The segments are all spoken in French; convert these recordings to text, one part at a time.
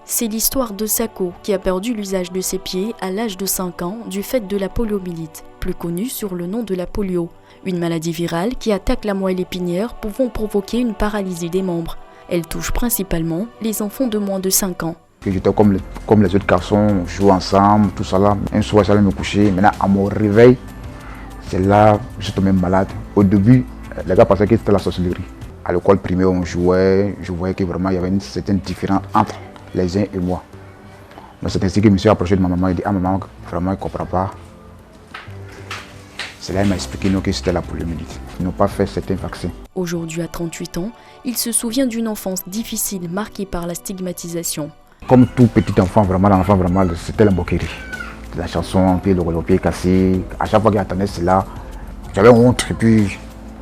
C'est l'histoire de Sako qui a perdu l'usage de ses pieds à l'âge de 5 ans du fait de la poliomyélite, plus connue sur le nom de la polio, une maladie virale qui attaque la moelle épinière pouvant provoquer une paralysie des membres. Elle touche principalement les enfants de moins de 5 ans. J'étais comme les autres garçons, on jouait ensemble, tout ça là. Un soir, j'allais me coucher. Maintenant, à mon réveil, c'est là que je suis tombé malade. Au début, les gars pensaient que c'était la sorcellerie. À l'école primaire, on jouait. Je voyais que vraiment, il y avait une certaine différence entre les uns et moi. Donc c'est ainsi que je me suis approché de ma maman et dit « Ah maman, vraiment, il ne comprend pas ». C'est là qu'il m'a expliqué que c'était la poliomyélite. Ils n'ont pas fait certains vaccins. Aujourd'hui, à 38 ans, il se souvient d'une enfance difficile marquée par la stigmatisation. Comme tout petit enfant, vraiment, l'enfant, vraiment, c'était la moquerie. La chanson, le pied cassé. À chaque fois qu'il attendait cela, j'avais honte. Et puis,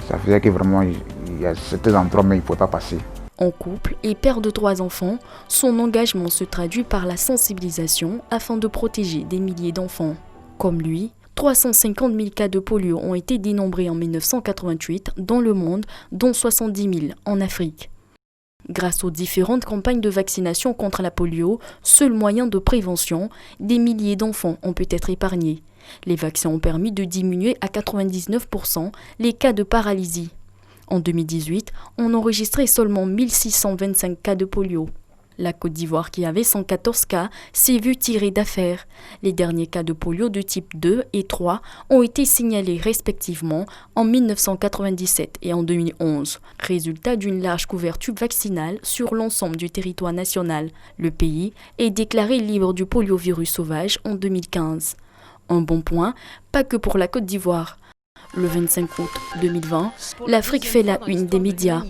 ça faisait que vraiment, il y a certains endroits, mais il ne pouvait pas passer. En couple et père de 3 enfants, son engagement se traduit par la sensibilisation afin de protéger des milliers d'enfants. Comme lui, 350 000 cas de polio ont été dénombrés en 1988 dans le monde, dont 70 000 en Afrique. Grâce aux différentes campagnes de vaccination contre la polio, seul moyen de prévention, des milliers d'enfants ont pu être épargnés. Les vaccins ont permis de diminuer à 99% les cas de paralysie. En 2018, on enregistrait seulement 1625 cas de polio. La Côte d'Ivoire, qui avait 114 cas, s'est vue tirer d'affaire. Les derniers cas de polio de type 2 et 3 ont été signalés respectivement en 1997 et en 2011, résultat d'une large couverture vaccinale sur l'ensemble du territoire national. Le pays est déclaré libre du poliovirus sauvage en 2015. Un bon point, pas que pour la Côte d'Ivoire. Le 25 août 2020, l'Afrique fait la une des médias.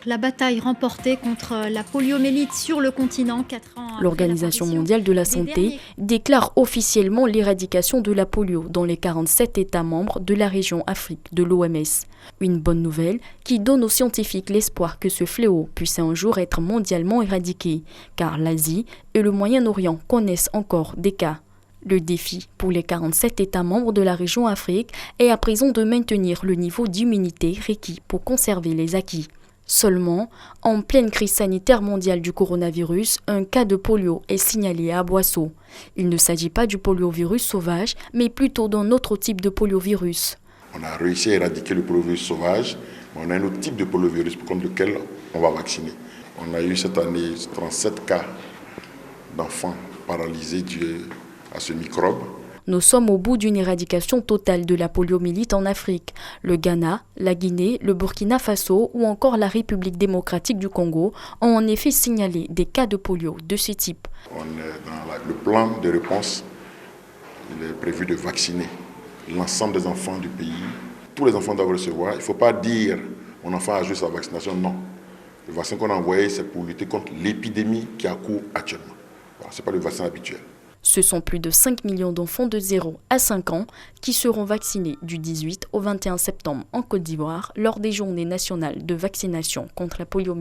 La bataille remportée contre la poliomyélite sur le continent 4 ans après l'Organisation mondiale de la santé déclare officiellement l'éradication de la polio dans les 47 États membres de la région Afrique de l'OMS. Une bonne nouvelle qui donne aux scientifiques l'espoir que ce fléau puisse un jour être mondialement éradiqué, car l'Asie et le Moyen-Orient connaissent encore des cas. Le défi pour les 47 États membres de la région Afrique est à présent de maintenir le niveau d'immunité requis pour conserver les acquis. Seulement, en pleine crise sanitaire mondiale du coronavirus, un cas de polio est signalé à Boissot. Il ne s'agit pas du poliovirus sauvage, mais plutôt d'un autre type de poliovirus. On a réussi à éradiquer le poliovirus sauvage, mais on a un autre type de poliovirus contre lequel on va vacciner. On a eu cette année 37 cas d'enfants paralysés dus à ce microbe. Nous sommes au bout d'une éradication totale de la poliomyélite en Afrique. Le Ghana, la Guinée, le Burkina Faso ou encore la République démocratique du Congo ont en effet signalé des cas de polio de ce type. On est dans le plan de réponse. Il est prévu de vacciner l'ensemble des enfants du pays. Tous les enfants doivent recevoir. Il ne faut pas dire mon enfant a joué sa vaccination. Non. Le vaccin qu'on a envoyé, c'est pour lutter contre l'épidémie qui a cours actuellement. Voilà, ce n'est pas le vaccin habituel. Ce sont plus de 5 millions d'enfants de 0 à 5 ans qui seront vaccinés du 18 au 21 septembre en Côte d'Ivoire lors des journées nationales de vaccination contre la poliomyélite.